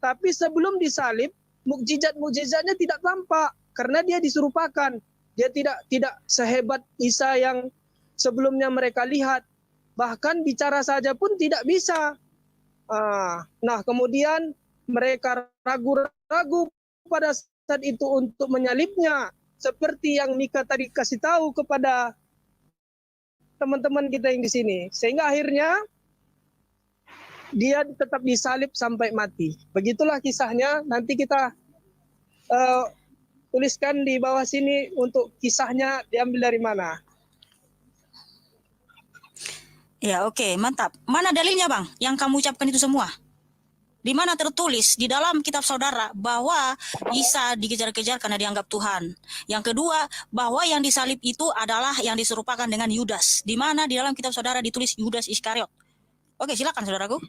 Tapi sebelum disalib, mukjizat-mukjizatnya tidak tampak karena dia diserupakan. Dia tidak sehebat Isa yang sebelumnya mereka lihat. Bahkan bicara saja pun tidak bisa. Nah, kemudian mereka ragu-ragu pada saat itu untuk menyalibnya. Seperti yang Mika tadi kasih tahu kepada teman-teman kita yang di sini. Sehingga akhirnya dia tetap disalib sampai mati. Begitulah kisahnya. Nanti kita tuliskan di bawah sini untuk kisahnya diambil dari mana. Ya, oke, mantap. Mana dalilnya, Bang, yang kamu ucapkan itu semua? Di mana tertulis di dalam kitab saudara bahwa Isa dikejar-kejar karena dianggap Tuhan. Yang kedua, bahwa yang disalib itu adalah yang diserupakan dengan Yudas. Di mana di dalam kitab saudara ditulis Yudas Iskariot. Oke, silakan saudaraku.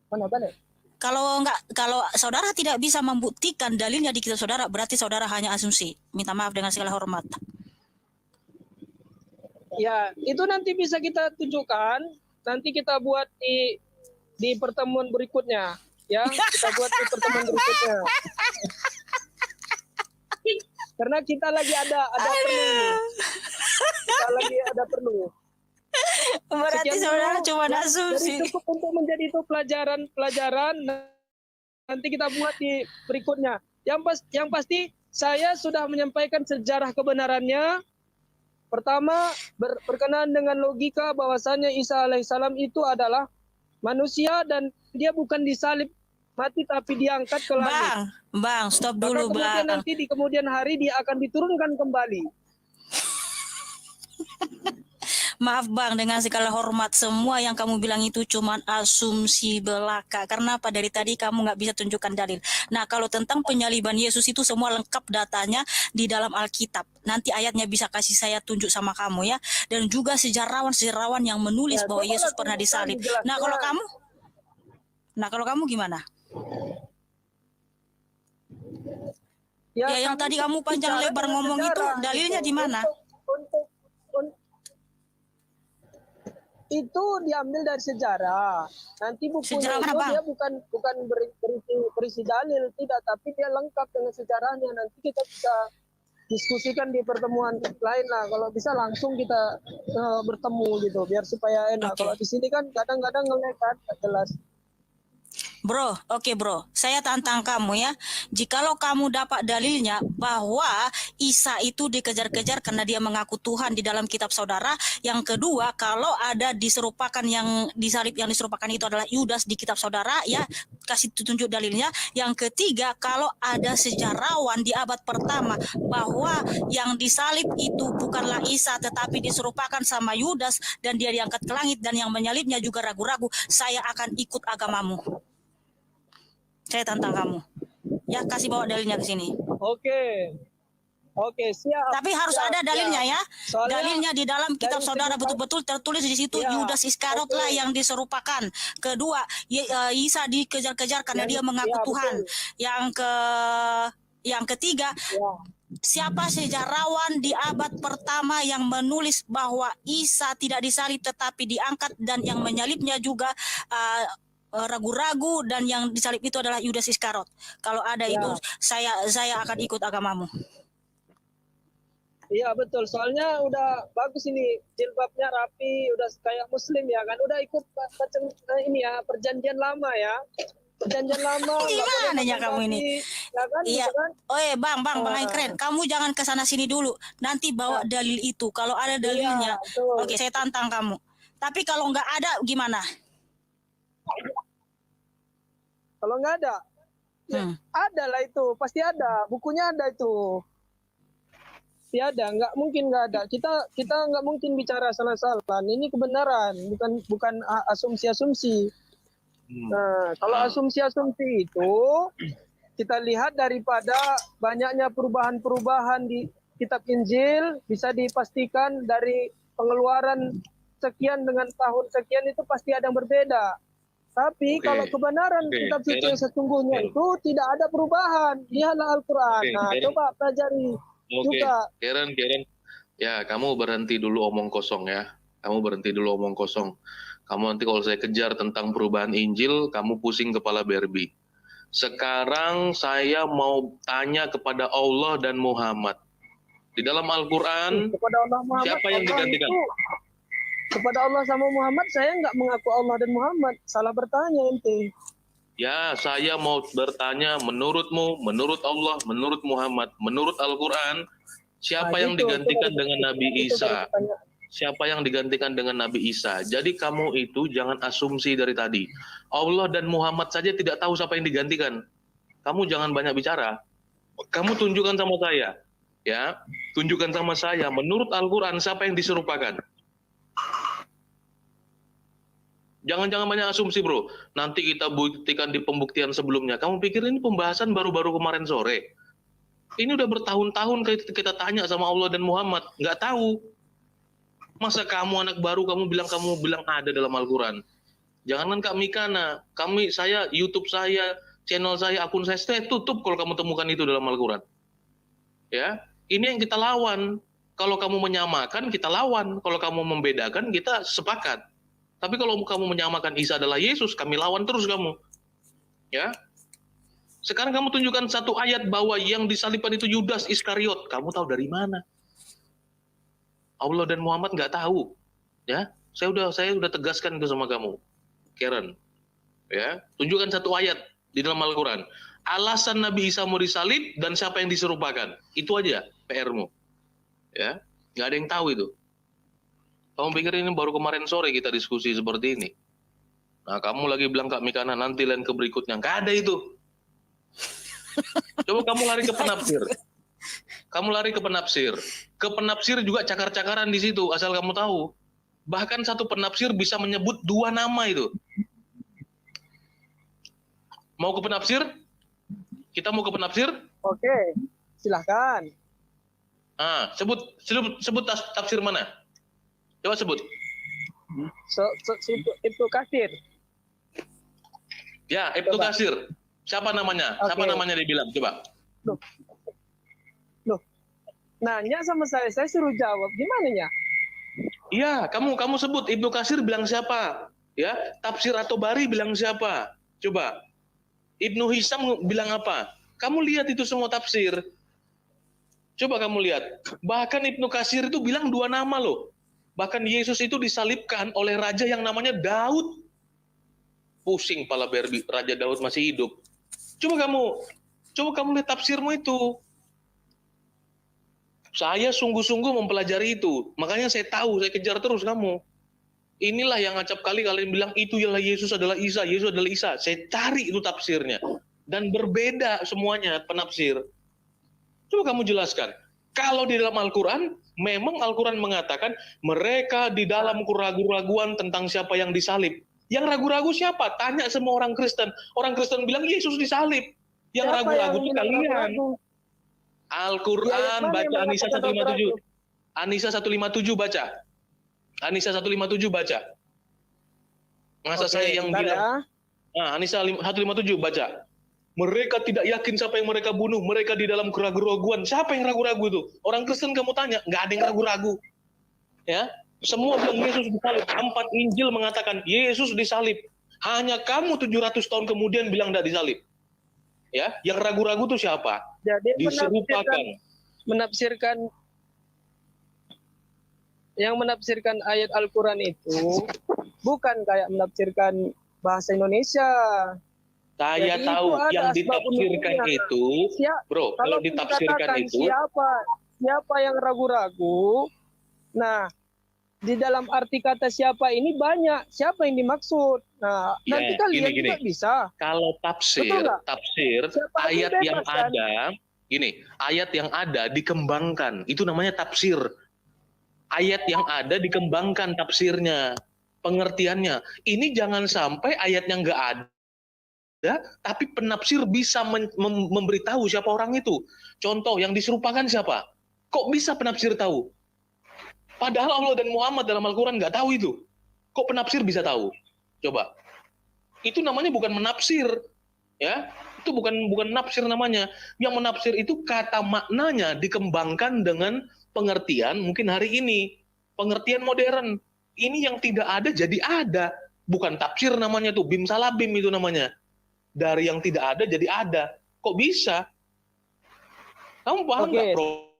Mana? Kalau saudara tidak bisa membuktikan dalilnya di kitab saudara, berarti saudara hanya asumsi. Minta maaf dengan segala hormat. Ya, itu nanti bisa kita tunjukkan. Nanti kita buat di pertemuan berikutnya. Ya, kita buat di pertemuan berikutnya. Karena kita lagi ada perlu. Kita lagi ada perlu. Berarti Sekian saudara dulu, cuma ya, asumsi. Jadi cukup untuk menjadi itu pelajaran. Nanti kita buat di berikutnya. Yang pasti saya sudah menyampaikan sejarah kebenarannya. Pertama, berkenaan dengan logika bahwasannya Isa alaihissalam itu adalah manusia dan dia bukan disalib mati tapi diangkat ke langit. Bang, stop dulu, kemudian Bang. nanti di kemudian hari dia akan diturunkan kembali. Maaf Bang, dengan segala hormat, semua yang kamu bilang itu cuma asumsi belaka. Karena apa? Dari tadi kamu nggak bisa tunjukkan dalil. Nah, kalau tentang penyaliban Yesus itu semua lengkap datanya di dalam Alkitab. Nanti ayatnya bisa kasih saya tunjuk sama kamu ya. Dan juga sejarawan-sejarawan yang menulis bahwa Yesus pernah disalib. Nah, kalau kamu gimana? Ya yang tadi kamu panjang lebar ngomong itu, dalilnya di mana? Itu diambil dari sejarah. Nanti bukunya sejarah itu mana, dia bukan berisi dalil, tidak, tapi dia lengkap dengan sejarahnya. Nanti kita bisa diskusikan di pertemuan lain lah. Kalau bisa langsung kita bertemu gitu, biar supaya enak. Kalau di sini kan kadang-kadang ngelek kan, jelas. Bro, bro, saya tantang kamu ya. Jikalau kamu dapat dalilnya bahwa Isa itu dikejar-kejar karena dia mengaku Tuhan di dalam kitab saudara. Yang kedua, kalau ada diserupakan yang disalib yang diserupakan itu adalah Yudas di kitab saudara, ya kasih tunjuk dalilnya. Yang ketiga, kalau ada sejarawan di abad pertama bahwa yang disalib itu bukanlah Isa tetapi diserupakan sama Yudas dan dia diangkat ke langit dan yang menyalibnya juga ragu-ragu, saya akan ikut agamamu. Saya tantang kamu. Ya, kasih bawa dalilnya ke sini. Oke, siap. Tapi harus ada dalilnya ya. Soalnya dalilnya di dalam kitab saudara betul-betul tertulis di situ Yudas Iskariot lah yang diserupakan. Kedua, Isa dikejar-kejar karena dia mengaku Tuhan. Yang ketiga, siapa sejarawan di abad pertama yang menulis bahwa Isa tidak disalib tetapi diangkat dan yang menyalibnya juga ragu-ragu dan yang disalib itu adalah Yudas Iskariot. Kalau ada itu saya akan ikut agamamu. Iya betul, soalnya udah bagus ini, jilbabnya rapi, udah kayak muslim ya kan, udah ikut ini ya, perjanjian lama ya. Perjanjian lama. Gimana ya kamu ini? Ya kan, iya. Gitu kan? Oh bang, keren. Kamu jangan kesana sini dulu. Nanti bawa dalil itu. Kalau ada dalilnya, oke, saya tantang kamu. Tapi kalau nggak ada, gimana? Kalau nggak ada, ada lah itu, pasti ada. Bukunya ada itu. Pasti ada, nggak mungkin nggak ada. Kita nggak mungkin bicara salah-salah. Ini kebenaran, bukan asumsi-asumsi. Nah, kalau asumsi-asumsi itu kita lihat daripada banyaknya perubahan-perubahan di kitab Injil, bisa dipastikan dari pengeluaran sekian dengan tahun sekian itu pasti ada yang berbeda. Tapi kalau kebenaran kitab suci yang sesungguhnya itu tidak ada perubahan. Lihatlah Al-Quran. Nah, coba pelajari juga. Karen, ya kamu berhenti dulu omong kosong ya. Kamu berhenti dulu omong kosong. Kamu nanti kalau saya kejar tentang perubahan Injil, kamu pusing kepala Barbie. Sekarang saya mau tanya kepada Allah dan Muhammad. Di dalam Al-Quran, Kepada Allah Muhammad, siapa yang Allah digantikan? itu, kepada Allah sama Muhammad, saya nggak mengaku Allah dan Muhammad. Salah bertanya ente. Ya, saya mau bertanya, menurutmu, menurut Allah, menurut Muhammad, menurut Al-Quran, siapa yang digantikan dengan Nabi Isa? Siapa yang digantikan dengan Nabi Isa? Jadi kamu itu jangan asumsi dari tadi. Allah dan Muhammad saja tidak tahu siapa yang digantikan. Kamu jangan banyak bicara. Kamu tunjukkan sama saya. Ya, tunjukkan sama saya, menurut Al-Quran siapa yang diserupakan? Jangan banyak asumsi, bro. Nanti kita buktikan di pembuktian sebelumnya. Kamu pikir ini pembahasan baru-baru kemarin sore? Ini udah bertahun-tahun kita tanya sama Allah dan Muhammad. Nggak tahu. Masa kamu anak baru, kamu bilang ada dalam Al-Quran? Jangankan Kak Mikana, saya, YouTube saya, channel saya, akun saya tutup kalau kamu temukan itu dalam Al-Quran. Ya, ini yang kita lawan. Kalau kamu menyamakan, kita lawan. Kalau kamu membedakan, kita sepakat. Tapi kalau kamu menyamakan Isa adalah Yesus, kami lawan terus kamu. Ya. Sekarang kamu tunjukkan satu ayat bahwa yang disalibkan itu Yudas Iskariot. Kamu tahu dari mana? Allah dan Muhammad nggak tahu. Ya, saya udah tegaskan itu sama kamu, Karen. Ya, tunjukkan satu ayat di dalam Al-Quran. Alasan Nabi Isa mau disalib dan siapa yang diserupakan. Itu aja PR-mu. Ya, nggak ada yang tahu itu. Kamu pikir ini baru kemarin sore kita diskusi seperti ini? Nah, kamu lagi bilang Kak Mikana nanti lain ke berikutnya. Nggak ada itu. Coba kamu lari ke penafsir. Kamu lari ke penafsir. Ke penafsir juga cakar-cakaran di situ, asal kamu tahu. Bahkan satu penafsir bisa menyebut 2 nama itu. Mau ke penafsir? Kita mau ke penafsir? Oke, silahkan. Sebut tafsir mana? Coba sebut. Ibnu Katsir. Ya, Ibnu Katsir. Siapa namanya? Okay. Siapa namanya dibilang? Coba. Loh. Nanya sama saya suruh jawab. Gimana ya? Iya, kamu sebut Ibnu Katsir bilang siapa? Ya, Tafsir At-Tabari bilang siapa? Coba. Ibnu Hisam bilang apa? Kamu lihat itu semua tafsir. Coba kamu lihat. Bahkan Ibnu Katsir itu bilang 2 nama loh. Bahkan Yesus itu disalibkan oleh raja yang namanya Daud. Pusing pala Barbie, Raja Daud masih hidup. Coba kamu lihat tafsirmu itu. Saya sungguh-sungguh mempelajari itu. Makanya saya tahu, saya kejar terus kamu. Inilah yang acap kali kalian bilang itu ialah Yesus adalah Isa, Yesus adalah Isa. Saya cari itu tafsirnya. Dan berbeda semuanya penafsir. Coba kamu jelaskan. Kalau di dalam Al-Quran, memang Al-Quran mengatakan mereka di dalam keraguan-raguan tentang siapa yang disalib. Yang ragu-ragu siapa? Tanya semua orang Kristen. Orang Kristen bilang Yesus disalib. Yang ragu-ragu itu kalian. Al-Quran baca An-Nisa 157. An-Nisa 157 baca. An-Nisa 157 baca. Masa saya yang bilang. An-Nisa 157 baca. Mereka tidak yakin siapa yang mereka bunuh. Mereka di dalam keraguan-raguan. Siapa yang ragu-ragu itu? Orang Kristen kamu tanya, nggak ada yang ragu-ragu. Ya, semua bilang Yesus disalib. 4 Injil mengatakan Yesus disalib. Hanya kamu 700 tahun kemudian bilang tidak disalib. Ya, yang ragu-ragu itu siapa? Jadi diserupakan. Menafsirkan ayat Al-Quran itu bukan kayak menafsirkan bahasa Indonesia. Saya jadi tahu yang ditafsirkan itu, bro, kalau ditafsirkan itu siapa yang ragu-ragu. Nah, di dalam arti kata siapa ini banyak, siapa yang dimaksud. Nah, nanti kalian juga bisa. Kalau tafsir ayat yang ada, ayat yang ada dikembangkan, itu namanya tafsir. Ayat yang ada dikembangkan tafsirnya, pengertiannya. Ini jangan sampai ayatnya nggak ada, tapi penafsir bisa memberitahu siapa orang itu. Contoh, yang diserupakan siapa? Kok bisa penafsir tahu? Padahal Allah dan Muhammad dalam Al-Quran nggak tahu itu. Kok penafsir bisa tahu? Coba. Itu namanya bukan menafsir. Ya, itu bukan nafsir namanya. Yang menafsir itu kata maknanya dikembangkan dengan pengertian mungkin hari ini. Pengertian modern. Ini yang tidak ada jadi ada. Bukan tafsir namanya tuh, bim salah bim itu namanya. Dari yang tidak ada jadi ada. Kok bisa? Kamu paham nggak? Oke.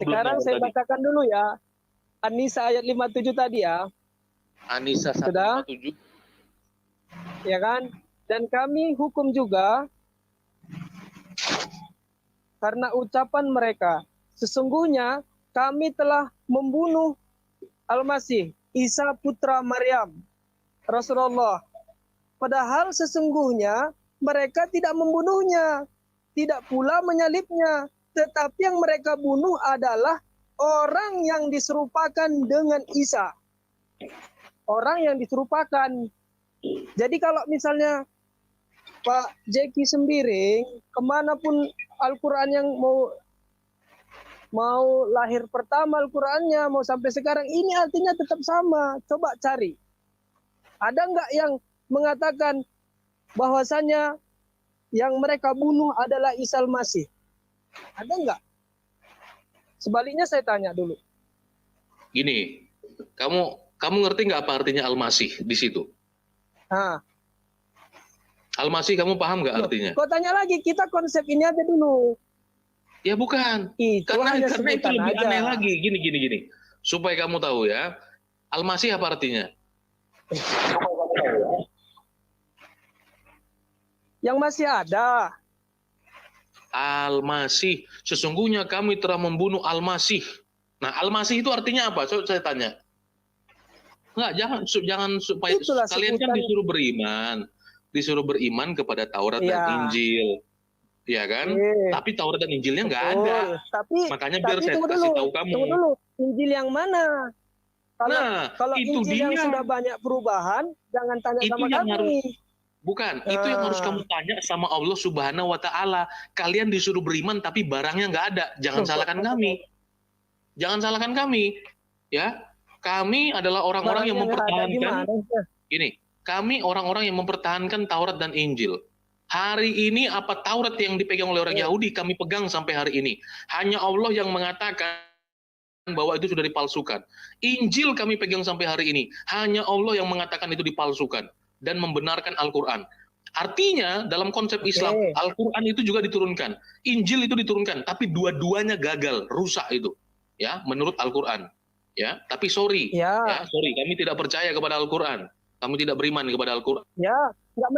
Sekarang saya bacakan dulu ya. An-Nisa ayat 57 tadi ya. An-Nisa Sudah? 157. Ya kan? Dan kami hukum juga karena ucapan mereka. Sesungguhnya kami telah membunuh Al-Masih, Isa putra Maryam, Rasulullah. Padahal sesungguhnya mereka tidak membunuhnya, tidak pula menyalibnya. Tetapi yang mereka bunuh adalah orang yang diserupakan dengan Isa. Orang yang diserupakan. Jadi kalau misalnya Pak Jeki Sembiring, kemanapun Al-Quran yang mau lahir pertama Al-Qurannya, mau sampai sekarang, ini artinya tetap sama. Coba cari. Ada nggak yang mengatakan bahwasanya yang mereka bunuh adalah Isa Al-Masih? Ada nggak? Sebaliknya saya tanya dulu. Gini, kamu ngerti nggak apa artinya Al-Masih di situ? Nah, Al-Masih kamu paham nggak artinya? kok tanya lagi, kita konsep ini aja dulu. Ya bukan. Karena itu lebih aneh lagi. Gini. Supaya kamu tahu ya, Al-Masih apa artinya? Yang masih ada. Al-Masih. Sesungguhnya kami telah membunuh Al-Masih. Nah, Al-Masih itu artinya apa? Saya tanya. Enggak, jangan supaya Itulah kalian kan disuruh beriman kepada Taurat dan Injil. Ya kan? Tapi Taurat dan Injilnya nggak ada. Makanya biar saya kasih tahu kamu. Tunggu dulu. Injil yang mana? Kalau itu Injil yang sudah banyak perubahan, jangan tanya itu sama kami. Bukan, itu yang harus kamu tanya sama Allah Subhanahu wa Ta'ala. Kalian disuruh beriman tapi barangnya nggak ada. Jangan salahkan kami. Jangan salahkan kami. Ya, kami adalah orang-orang yang mempertahankan. Gini, kami orang-orang yang mempertahankan Taurat dan Injil. Hari ini apa Taurat yang dipegang oleh orang Yahudi kami pegang sampai hari ini. Hanya Allah yang mengatakan bahwa itu sudah dipalsukan. Injil kami pegang sampai hari ini. Hanya Allah yang mengatakan itu dipalsukan dan membenarkan Al-Quran. Artinya dalam konsep Islam, Al-Quran itu juga diturunkan. Injil itu diturunkan, tapi dua-duanya gagal, rusak itu. Ya, menurut Al-Quran. Ya, tapi sorry, kami tidak percaya kepada Al-Quran. Kami tidak beriman kepada Al-Quran. Ya, nggak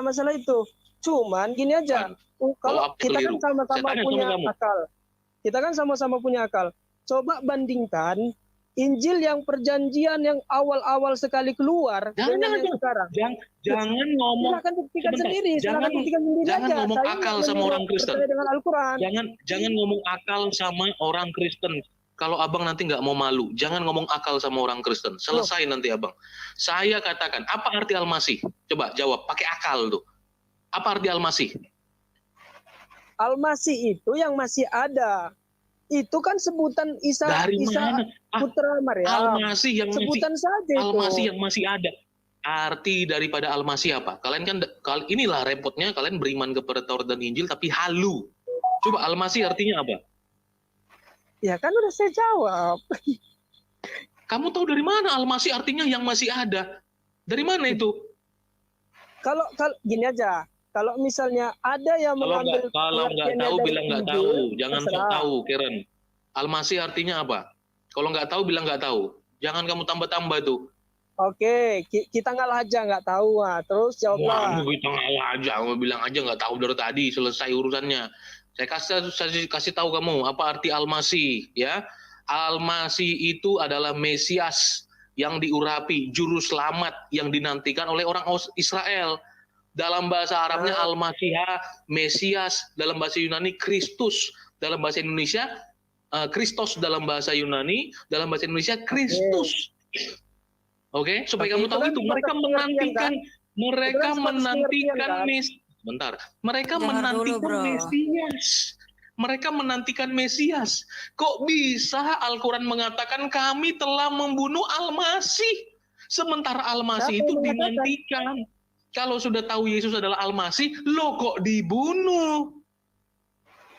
masalah itu. Cuman gini aja, kalau kita kan sama-sama punya akal. Kita kan sama-sama punya akal. Coba bandingkan Injil yang perjanjian yang awal-awal sekali keluar dengan yang sekarang. Jangan ngomong. Silakan buktikan sendiri. Jangan ngomong akal sama orang Kristen. Dengan Al-Quran. Jangan ngomong akal sama orang Kristen. Kalau abang nanti nggak mau malu, jangan ngomong akal sama orang Kristen. Selesai nanti abang. Saya katakan, apa arti Al-Masih? Coba jawab, pakai akal tuh. Apa arti Al-Masih? Al-Masih itu yang masih ada. Itu kan sebutan Isa putra Maryam. Al-Masih yang sebutan saja itu. Al-Masih yang masih ada. Arti daripada Al-Masih apa? Kalian kan inilah repotnya kalian beriman kepada Taurat dan Injil tapi halu. Coba Al-Masih artinya apa? Ya kan udah saya jawab. Kamu tahu dari mana Al-Masih artinya yang masih ada? Dari mana itu? Kalau gini aja. Kalau misalnya ada yang mengambil kalau nggak tahu bilang nggak tahu, jangan sok tahu, Karen. Al-Masih artinya apa? Kalau nggak tahu bilang nggak tahu, jangan kamu tambah-tambah tuh. Oke, kita ngalah aja nggak tahu, terus jawablah. Kita ngalah aja, bilang aja nggak tahu dari tadi, selesai urusannya. Saya kasih tahu kamu apa arti Al-Masih, ya. Al-Masih itu adalah Mesias yang diurapi, juru selamat yang dinantikan oleh orang Israel. Dalam bahasa Arabnya Al-Masihah, Mesias, dalam bahasa Yunani Kristus, dalam bahasa Indonesia Kristos dalam bahasa Yunani, dalam bahasa Indonesia Kristus. Oke, supaya kamu tahu itu mereka menantikan Mesias. Mereka menantikan Mesias. Kok bisa Al-Quran mengatakan kami telah membunuh Al-Masih, sementara Al-Masih itu dinantikan. Kalau sudah tahu Yesus adalah Al-Masih, lo kok dibunuh?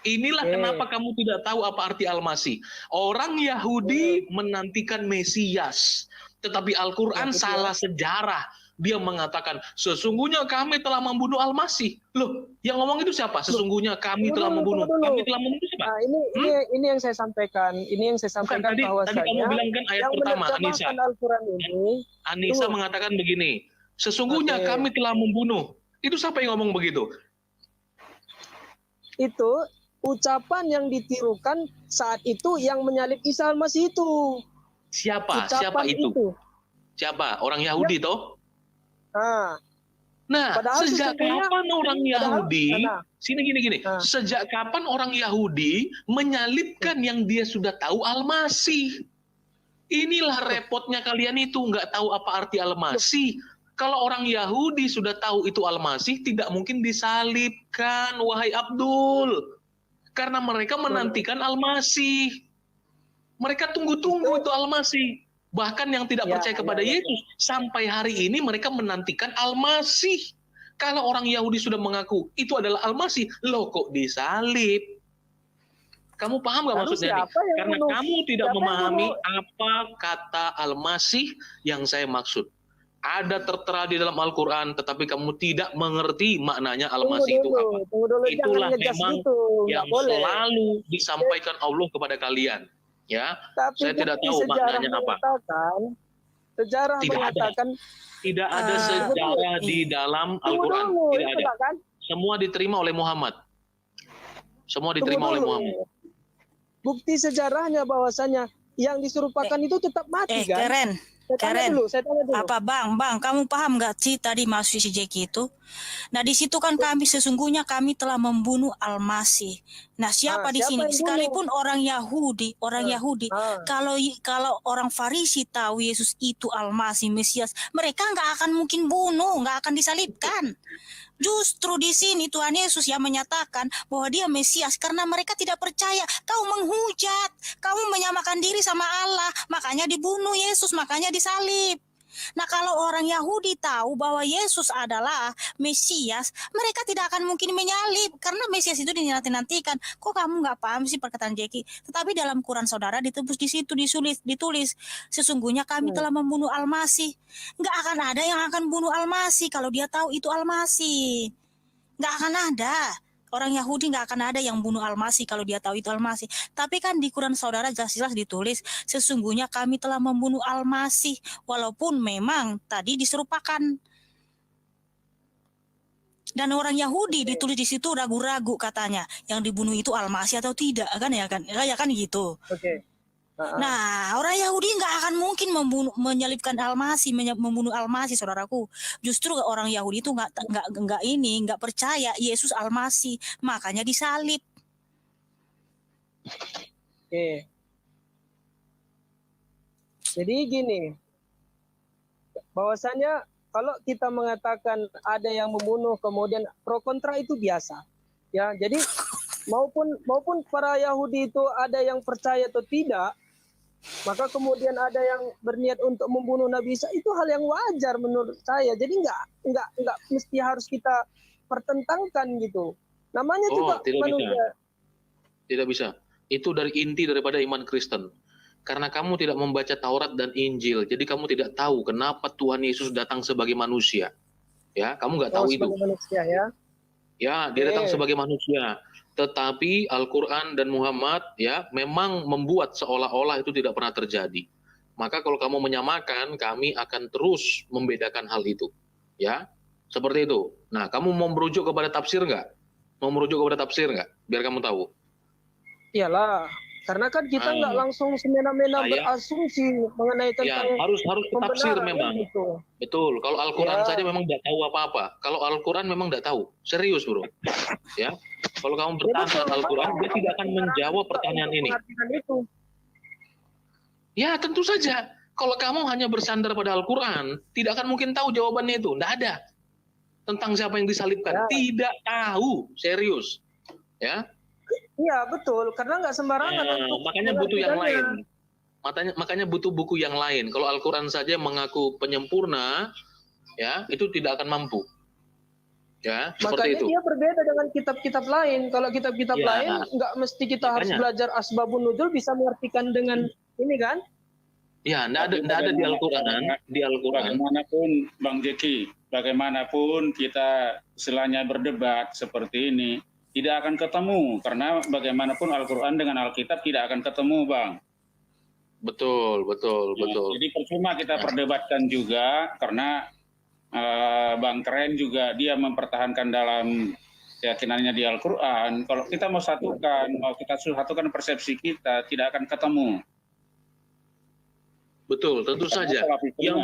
Inilah kenapa kamu tidak tahu apa arti Al-Masih. Orang Yahudi menantikan Mesias. Tetapi Al-Quran salah sejarah. Dia mengatakan, sesungguhnya kami telah membunuh Al-Masih. Loh, yang ngomong itu siapa? Sesungguhnya kami telah membunuh. Kami telah membunuh siapa? Nah, ini yang saya sampaikan. Ini yang saya sampaikan bahwasanya tadi kamu bilang kan ayat yang pertama, Anissa. Al-Quran ini, Anissa mengatakan begini, sesungguhnya kami telah membunuh. Itu siapa yang ngomong begitu? Itu ucapan yang ditirukan saat itu yang menyalib Isa Al-Masih itu. Siapa? Siapa itu? Siapa? Orang Yahudi toh? Nah, sejak kapan orang Yahudi, gini. Sejak kapan orang Yahudi menyalibkan yang dia sudah tahu Al-Masih? Inilah repotnya kalian itu, nggak tahu apa arti Al-Masih. Kalau orang Yahudi sudah tahu itu Al-Masih, tidak mungkin disalibkan, wahai Abdul. Karena mereka menantikan Al-Masih. Mereka tunggu-tunggu itu Al-Masih. Bahkan yang tidak percaya kepada Yesus, sampai hari ini mereka menantikan Al-Masih. Kalau orang Yahudi sudah mengaku itu adalah Al-Masih, loh kok disalib? Kamu paham nggak maksudnya? Karena kamu tidak memahami apa kata Al-Masih yang saya maksud. Ada tertera di dalam Al-Quran, tetapi kamu tidak mengerti maknanya Al-Masih itu apa. Itulah memang yang selalu disampaikan Allah kepada kalian. Ya, tapi saya tidak tahu maknanya apa. Sejarah mengatakan tidak ada sejarah di dalam Al-Quran. Tidak ada. Semua diterima oleh Muhammad. Semua diterima oleh Muhammad. Bukti sejarahnya bahwasanya yang diserupakan itu tetap mati kan? Keren. Saya tanya dulu. Apa bang, kamu paham nggak sih tadi maksud si Jeki itu? Nah di situ kan sesungguhnya kami telah membunuh Al-Masih. Nah siapa di sini? Sekalipun orang Yahudi, kalau orang Farisi tahu Yesus itu Al-Masih, Mesias, mereka nggak akan mungkin bunuh, nggak akan disalibkan. Justru di sini Tuhan Yesus yang menyatakan bahwa dia Mesias karena mereka tidak percaya. Kau menghujat, kamu menyamakan diri sama Allah, makanya dibunuh Yesus, makanya disalib. Nah kalau orang Yahudi tahu bahwa Yesus adalah Mesias, mereka tidak akan mungkin menyalib karena Mesias itu dinanti-nantikan. Kok kamu nggak paham sih perkataan Jeki? Tetapi dalam Quran saudara ditebus di situ ditulis sesungguhnya kami telah membunuh Al-Masih. Nggak akan ada yang akan bunuh Al-Masih kalau dia tahu itu Al-Masih. Nggak akan ada. Orang Yahudi nggak akan ada yang bunuh Al-Masih kalau dia tahu itu Al-Masih. Tapi kan di Quran saudara jelas-jelas ditulis, sesungguhnya kami telah membunuh Al-Masih. Walaupun memang tadi diserupakan. Dan orang Yahudi ditulis di situ ragu-ragu katanya, yang dibunuh itu Al-Masih atau tidak, kan ya kan gitu. Oke. Nah, orang Yahudi nggak akan mungkin menyalibkan Al-Masih, membunuh Al-Masih, saudaraku. Justru orang Yahudi itu nggak percaya Yesus Al-Masih, makanya disalib. Oke. Jadi gini, bahwasanya kalau kita mengatakan ada yang membunuh kemudian pro kontra itu biasa, ya. Jadi maupun para Yahudi itu ada yang percaya atau tidak. Maka kemudian ada yang berniat untuk membunuh Nabi Isa, itu hal yang wajar menurut saya. Jadi nggak mesti harus kita pertentangkan gitu. Namanya juga manusia. Tidak bisa. Itu dari inti daripada iman Kristen. Karena kamu tidak membaca Taurat dan Injil, jadi kamu tidak tahu kenapa Tuhan Yesus datang sebagai manusia. Ya, kamu nggak tahu itu. Manusia, ya. Ya, dia datang sebagai manusia. Tetapi Al-Quran dan Muhammad ya memang membuat seolah-olah itu tidak pernah terjadi. Maka kalau kamu menyamakan, kami akan terus membedakan hal itu. Ya, seperti itu. Nah, kamu mau merujuk kepada tafsir nggak? Mau merujuk kepada tafsir nggak? Biar kamu tahu. Iyalah, karena kan kita nggak langsung semena-mena berasumsi mengenai tentang harus ke tafsir memang. Gitu. Betul. Kalau Al-Quran saja memang tidak tahu apa-apa. Kalau Al-Quran memang tidak tahu. Serius, bro. Ya. Kalau kamu bertanya dengan Al-Quran, dia tidak akan menjawab pertanyaan ini. Ya, tentu saja. Kalau kamu hanya bersandar pada Al-Quran, tidak akan mungkin tahu jawabannya itu. Tidak ada. Tentang siapa yang disalibkan. Ya. Tidak tahu. Serius. Ya. Iya, betul. Karena nggak sembarangan. Makanya butuh yang lain. Makanya butuh buku yang lain. Kalau Al-Quran saja mengaku penyempurna, ya itu tidak akan mampu. Ya, seperti makanya itu. Dia berbeda dengan kitab-kitab lain. Kalau kitab-kitab lain nggak mesti kita harus belajar asbabun nuzul bisa mengartikan dengan ini kan? Ya, enggak ada di Al-Qur'an, Bagaimanapun Bang Jeki, bagaimanapun kita istilahnya berdebat seperti ini, tidak akan ketemu karena bagaimanapun Al-Qur'an dengan Alkitab tidak akan ketemu, Bang. Betul. Jadi percuma kita perdebatkan juga karena Bang Keren juga dia mempertahankan dalam keyakinannya di Al-Qur'an. Kalau kita mau kita satukan persepsi kita, tidak akan ketemu. Betul, tentu saja. Yang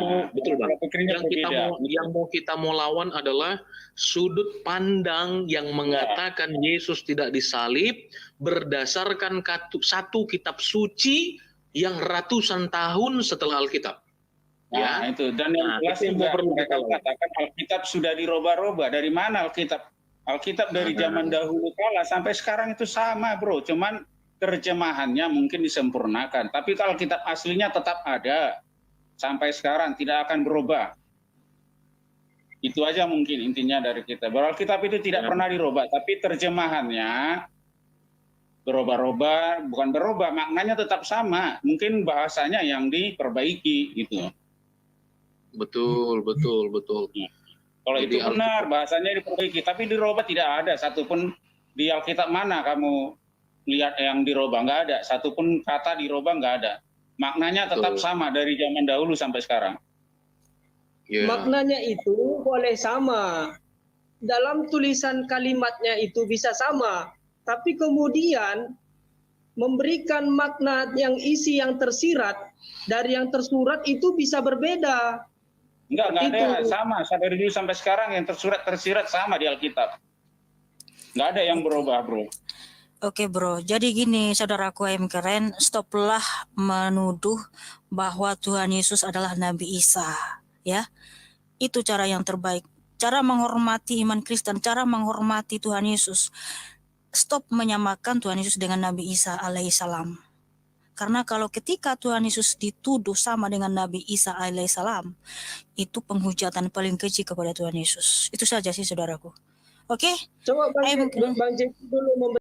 mau kita mau lawan adalah sudut pandang yang mengatakan Yesus tidak disalib berdasarkan satu kitab suci yang ratusan tahun setelah Alkitab. Nah, itu. Dan yang jelas juga mereka katakan Alkitab sudah dirubah-rubah. Dari mana Alkitab? Alkitab dari zaman dahulu kala sampai sekarang itu sama, Bro. Cuman terjemahannya mungkin disempurnakan. Tapi kalau Alkitab aslinya tetap ada. Sampai sekarang tidak akan berubah. Itu aja mungkin intinya dari kita. Bahwa Alkitab itu tidak pernah dirubah. Tapi terjemahannya berubah-ubah, bukan berubah, maknanya tetap sama. Mungkin bahasanya yang diperbaiki gitu. Betul. Kalau itu benar, bahasanya diperbaiki, tapi dirubah tidak ada satupun di Alkitab mana kamu lihat yang dirubah, nggak ada. Satupun kata dirubah nggak ada. Maknanya tetap sama dari zaman dahulu sampai sekarang. Yeah. Maknanya itu boleh sama. Dalam tulisan kalimatnya itu bisa sama. Tapi kemudian memberikan makna yang isi yang tersirat dari yang tersurat itu bisa berbeda. Enggak ada, sama dari dulu sampai sekarang yang tersirat sama di Alkitab. Enggak ada yang berubah, Bro. Oke, Bro. Jadi gini, saudaraku yang keren, stoplah menuduh bahwa Tuhan Yesus adalah Nabi Isa, ya. Itu cara yang terbaik. Cara menghormati iman Kristen, cara menghormati Tuhan Yesus. Stop menyamakan Tuhan Yesus dengan Nabi Isa alaihissalam. Karena kalau ketika Tuhan Yesus dituduh sama dengan Nabi Isa alaihissalam, itu penghujatan paling keji kepada Tuhan Yesus. Itu saja sih, saudaraku. Oke? Coba Bang Jeki dulu